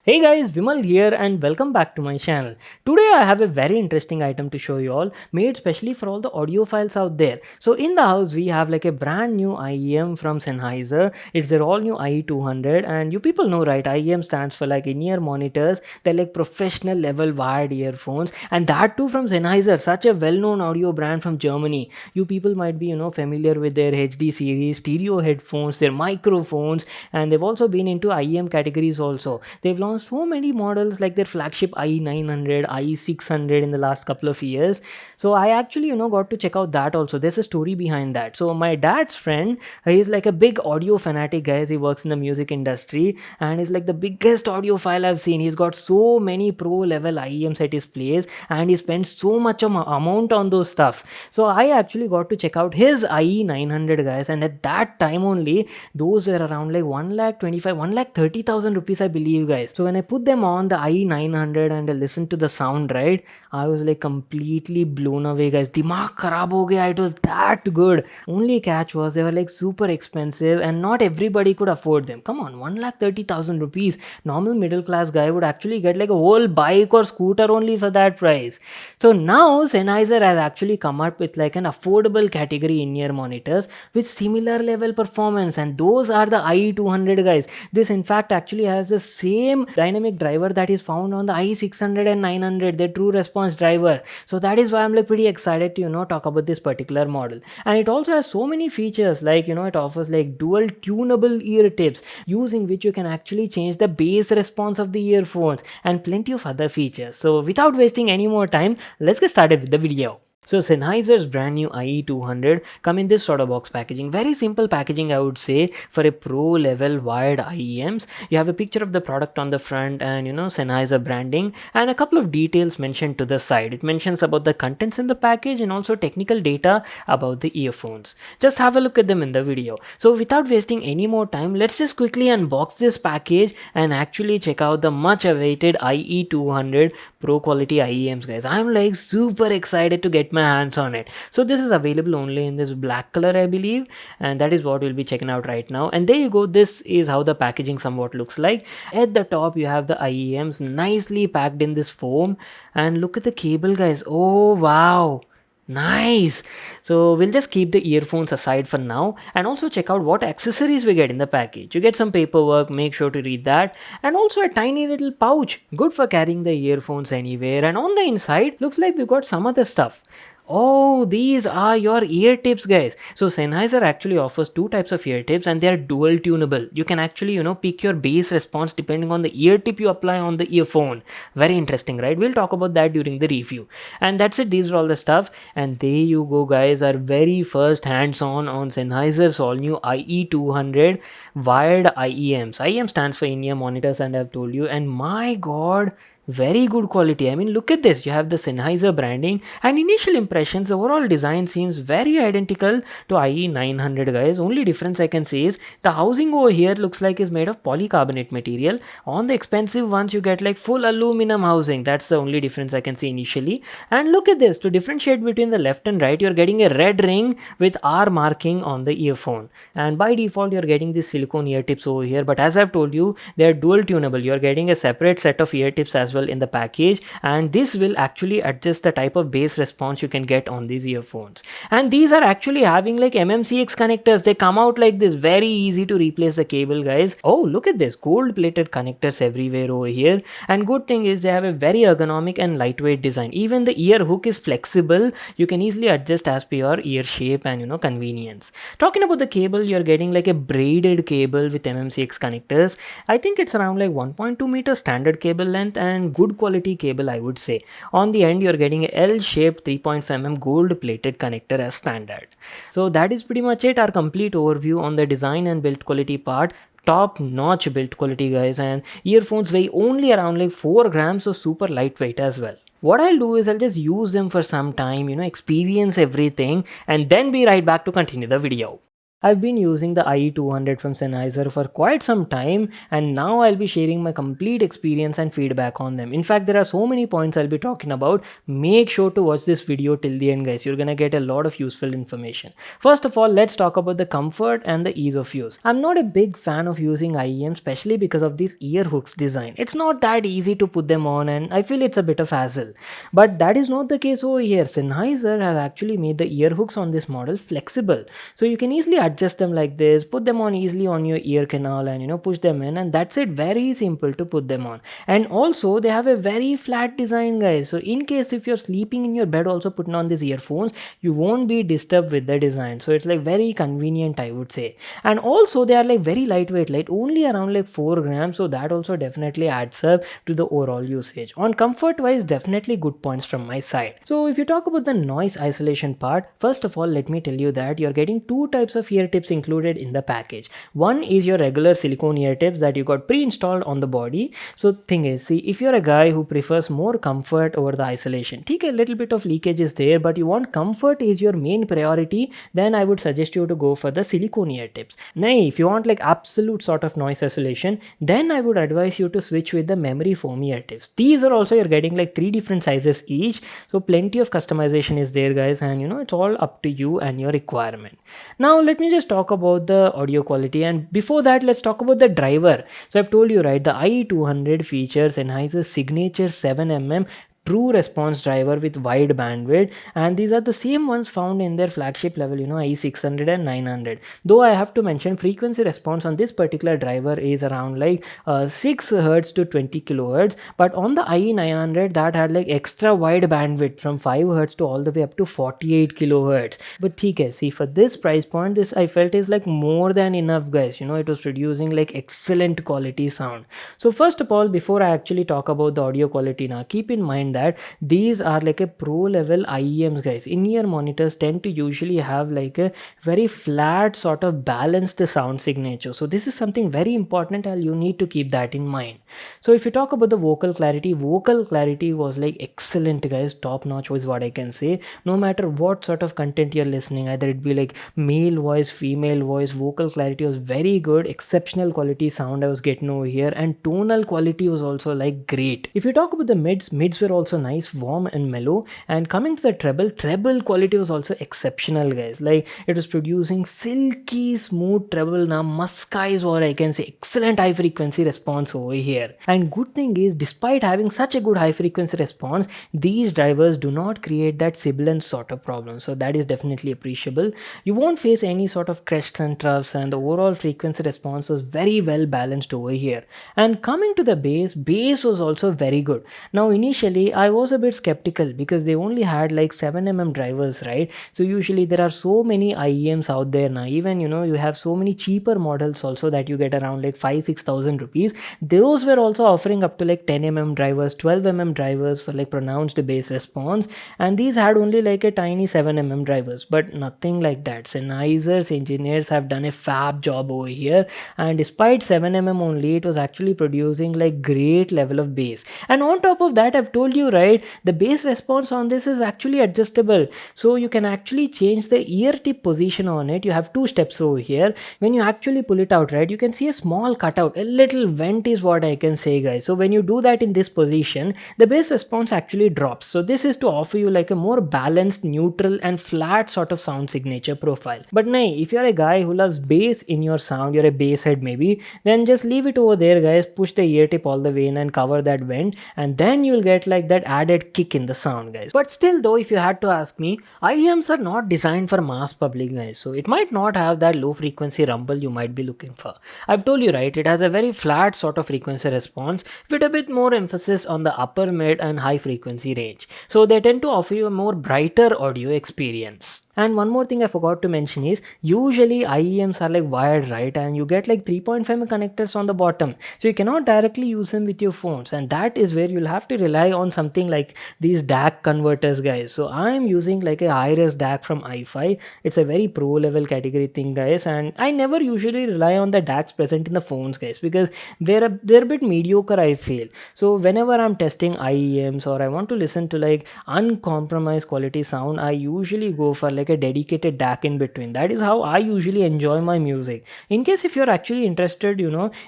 Hey guys, Vimal here and welcome back to my channel. Today I have a very interesting item to show you all, made specially for all the audiophiles out there. So in the house we have like a brand new IEM from Sennheiser. It's their all new IE200, and you people know, right, IEM stands for like in-ear monitors. They're like professional level wired earphones, and that too from Sennheiser, such a well-known audio brand from Germany. You people might be familiar with their HD series, stereo headphones, their microphones, and they've also been into IEM categories also. They've launched so many models like their flagship i900, i600 in the last couple of years. So I actually got to check out that also. There's a story behind that. So my dad's friend, he's like a big audio fanatic, guys. He works in the music industry and is like the biggest audiophile I've seen. He's got so many pro level IEMs at his place, and he spends so much amount on those stuff. So I actually got to check out his IE900, guys, and at that time only those were around like 1 lakh 25, 1 lakh 30,000 rupees, I believe, guys. So when I put them on the i900 and I listened to the sound, right, I was like completely blown away, guys. Dimag kharab ho gaya. It was that good. Only catch was they were like super expensive and not everybody could afford them. Come on, 1 lakh 30,000 rupees. Normal middle class guy would actually get like a whole bike or scooter only for that price. So now Sennheiser has actually come up with like an affordable category in-ear monitors with similar level performance, and those are the IE200, guys. This in fact actually has the same dynamic driver that is found on the i600 and 900, their true response driver. So that is why I'm like pretty excited to talk about this particular model. And it also has so many features, like it offers like dual tunable ear tips using which you can actually change the bass response of the earphones, and plenty of other features. So without wasting any more time, let's get started with the video. So Sennheiser's brand new IE200 come in this sort of box packaging. Very simple packaging, I would say, for a pro level wired IEMs. You have a picture of the product on the front and Sennheiser branding and a couple of details mentioned to the side. It mentions about the contents in the package and also technical data about the earphones. Just have a look at them in the video. So without wasting any more time, let's just quickly unbox this package and actually check out the much awaited IE200 pro quality IEMs, guys. I'm like super excited to get my hands on it. So this is available only in this black color, I believe, and that is what we'll be checking out right now. And there you go. This is how the packaging somewhat looks like. At the top you have the IEMs nicely packed in this foam, and look at the cable, guys. Oh wow, nice. So we'll just keep the earphones aside for now and also check out what accessories we get in the package. You get some paperwork, make sure to read that, and also a tiny little pouch, good for carrying the earphones anywhere. And on the inside looks like we've got some other stuff. Oh, these are your ear tips, guys. So Sennheiser actually offers two types of ear tips, and they are dual tunable. You can actually pick your bass response depending on the ear tip you apply on the earphone. Very interesting, right? We'll talk about that during the review. And that's it. These are all the stuff. And there you go, guys. Our very first hands-on Sennheiser's all new IE200 wired IEMs. IEM stands for in-ear monitors, and I've told you. And my God, very good quality. I mean, look at this. You have the Sennheiser branding, and initial impressions, the overall design seems very identical to IE900, guys. Only difference I can say is the housing over here looks like is made of polycarbonate material. On the expensive ones you get like full aluminum housing. That's the only difference I can see initially. And look at this, to differentiate between the left and right, you're getting a red ring with R marking on the earphone, and by default you're getting these silicone ear tips over here. But as I've told you, they're dual tunable. You're getting a separate set of ear tips as well in the package, and this will actually adjust the type of bass response you can get on these earphones. And these are actually having like MMCX connectors. They come out like this, very easy to replace the cable, guys. Oh, look at this, gold plated connectors everywhere over here. And good thing is they have a very ergonomic and lightweight design. Even the ear hook is flexible. You can easily adjust as per your ear shape and convenience. Talking about the cable, you're getting like a braided cable with MMCX connectors. I think it's around like 1.2 meter standard cable length, and good quality cable, I would say. On the end you're getting a L-shaped 3.5mm gold plated connector as standard. So that is pretty much it, our complete overview on the design and build quality part. Top notch build quality, guys, and earphones weigh only around like 4 grams, so super lightweight as well. What I'll do is I'll just use them for some time, experience everything, and then be right back to continue the video. I've been using the IE200 from Sennheiser for quite some time, and now I'll be sharing my complete experience and feedback on them. In fact, there are so many points I'll be talking about. Make sure to watch this video till the end, guys. You're gonna get a lot of useful information. First of all, let's talk about the comfort and the ease of use. I'm not a big fan of using IEM, especially because of this ear hooks design. It's not that easy to put them on, and I feel it's a bit of hassle. But that is not the case over here. Sennheiser has actually made the ear hooks on this model flexible, so you can easily adjust them like this, put them on easily on your ear canal, and push them in, and that's it. Very simple to put them on. And also they have a very flat design, guys, so in case if you're sleeping in your bed also putting on these earphones, you won't be disturbed with the design. So it's like very convenient, I would say. And also they are like very lightweight, like only around like 4 grams, so that also definitely adds up to the overall usage. On comfort wise, definitely good points from my side. So if you talk about the noise isolation part, first of all, let me tell you that you're getting two types of ear tips included in the package. One is your regular silicone ear tips that you got pre-installed on the body. So thing is, see, if you're a guy who prefers more comfort over the isolation, take a little bit of leakage is there, but you want comfort is your main priority, then I would suggest you to go for the silicone ear tips. Now if you want like absolute sort of noise isolation, then I would advise you to switch with the memory foam ear tips. These are also, you're getting like 3 different sizes each, so plenty of customization is there, guys, and it's all up to you and your requirement. Now let me just talk about the audio quality, and before that let's talk about the driver. So I've told you, right, the IE200 features Sennheiser's signature 7mm true response driver with wide bandwidth, and these are the same ones found in their flagship level, i600 and 900. Though I have to mention, frequency response on this particular driver is around like 6 hertz to 20 kilohertz, but on the IE900 that had like extra wide bandwidth from 5 hertz to all the way up to 48 kilohertz. But okay, see, for this price point, this I felt is like more than enough, guys. It was producing like excellent quality sound. So first of all, before I actually talk about the audio quality, now keep in mind that these are like a pro level IEMs, guys. In-ear monitors tend to usually have like a very flat sort of balanced sound signature, so this is something very important and you need to keep that in mind. So if you talk about the vocal clarity was like excellent, guys. Top notch was what I can say. No matter what sort of content you're listening, either it be like male voice, female voice, vocal clarity was very good. Exceptional quality sound I was getting over here, and tonal quality was also like great. If you talk about the mids were also nice, warm and mellow. And coming to the treble quality was also exceptional, guys. Like it was producing silky smooth treble. Now muska is what I can say. Excellent high frequency response over here. And good thing is, despite having such a good high frequency response, these drivers do not create that sibilance sort of problem, so that is definitely appreciable. You won't face any sort of crests and troughs, and the overall frequency response was very well balanced over here. And coming to the bass was also very good. Now initially I was a bit skeptical because they only had like 7mm drivers, right? So usually there are so many IEMs out there now. Even you have so many cheaper models also that you get around like 5,000-6,000 rupees. Those were also offering up to like 10mm drivers, 12mm drivers for like pronounced bass response, and these had only like a tiny 7mm drivers, but nothing like that. Sennheiser's engineers have done a fab job over here, and despite 7mm only, it was actually producing like great level of bass. And on top of that, I've told you, right, the bass response on this is actually adjustable, so you can actually change the ear tip position on it. You have two steps over here. When you actually pull it out, right, you can see a small cutout, a little vent is what I can say, guys. So when you do that in this position, the bass response actually drops. So this is to offer you like a more balanced, neutral and flat sort of sound signature profile. But nay, if you're a guy who loves bass in your sound, you're a bass head maybe, then just leave it over there, guys. Push the ear tip all the way in and cover that vent, and then you'll get like that added kick in the sound, guys. But still though, if you had to ask me, IEMs are not designed for mass public, guys, so it might not have that low frequency rumble you might be looking for. I've told you, right, it has a very flat sort of frequency response with a bit more emphasis on the upper, mid and high frequency range, so they tend to offer you a more brighter audio experience. And one more thing I forgot to mention is, usually IEMs are like wired, right, and you get like 3.5mm connectors on the bottom, so you cannot directly use them with your phones, and that is where you'll have to rely on something like these DAC converters, guys. So I'm using like a high-res DAC from iFi. It's a very pro level category thing, guys, and I never usually rely on the DACs present in the phones, guys, because they're a bit mediocre, I feel. So whenever I'm testing IEMs or I want to listen to like uncompromised quality sound, I usually go for like like a dedicated DAC in between. That is how I usually enjoy my music. In case if you're actually interested,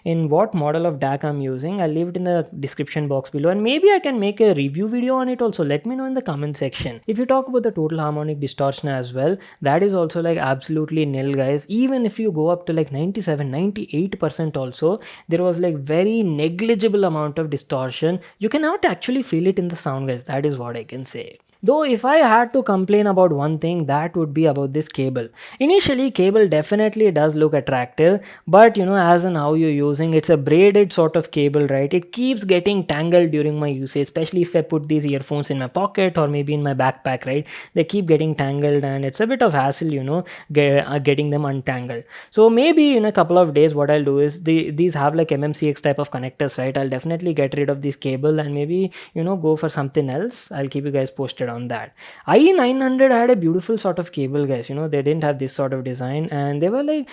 in what model of DAC I'm using, I'll leave it in the description box below, and maybe I can make a review video on it also. Let me know in the comment section. If you talk about the total harmonic distortion as well, that is also like absolutely nil, guys. Even if you go up to like 97, 98% also, there was like very negligible amount of distortion. You cannot actually feel it in the sound, guys. That is what I can say. Though if I had to complain about one thing, that would be about this cable. Initially, cable definitely does look attractive, but as in how you're using, it's a braided sort of cable, right? It keeps getting tangled during my usage, especially if I put these earphones in my pocket or maybe in my backpack, right? They keep getting tangled and it's a bit of hassle, getting them untangled. So maybe in a couple of days, what I'll do is these have like MMCX type of connectors, right? I'll definitely get rid of this cable and maybe go for something else. I'll keep you guys posted on that. IE900 had a beautiful sort of cable, guys. They didn't have this sort of design and they were like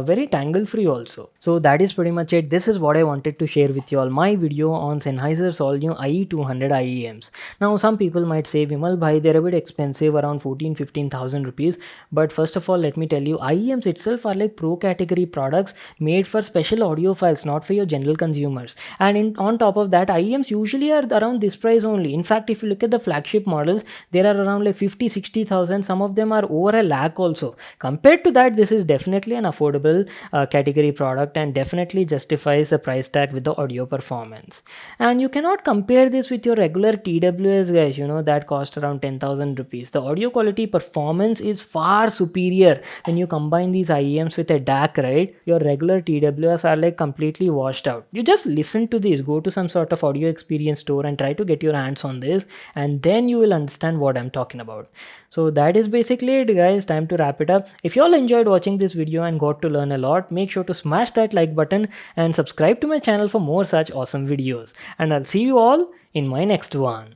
very tangle free also. So that is pretty much it. This is what I wanted to share with you all, my video on Sennheiser's all new IE200 IEMs. Now some people might say, Vimal bhai, they're a bit expensive, around 14,000-15,000 rupees. But first of all, let me tell you, IEMs itself are like pro category products made for special audiophiles, not for your general consumers. And on top of that, IEMs usually are around this price only. In fact, if you look at the flagship models, there are around like 50-60,000. Some of them are over a lakh also. Compared to that, this is definitely an affordable category product and definitely justifies the price tag with the audio performance. And you cannot compare this with your regular TWS, guys, that cost around 10,000 rupees. The audio quality performance is far superior when you combine these IEMs with a DAC, right? Your regular TWS are like completely washed out. You just listen to this, go to some sort of audio experience store and try to get your hands on this, and then you will understand what I'm talking about. So that is basically it, guys. Time to wrap it up. If you all enjoyed watching this video and got to learn a lot, make sure to smash that like button and subscribe to my channel for more such awesome videos. And I'll see you all in my next one.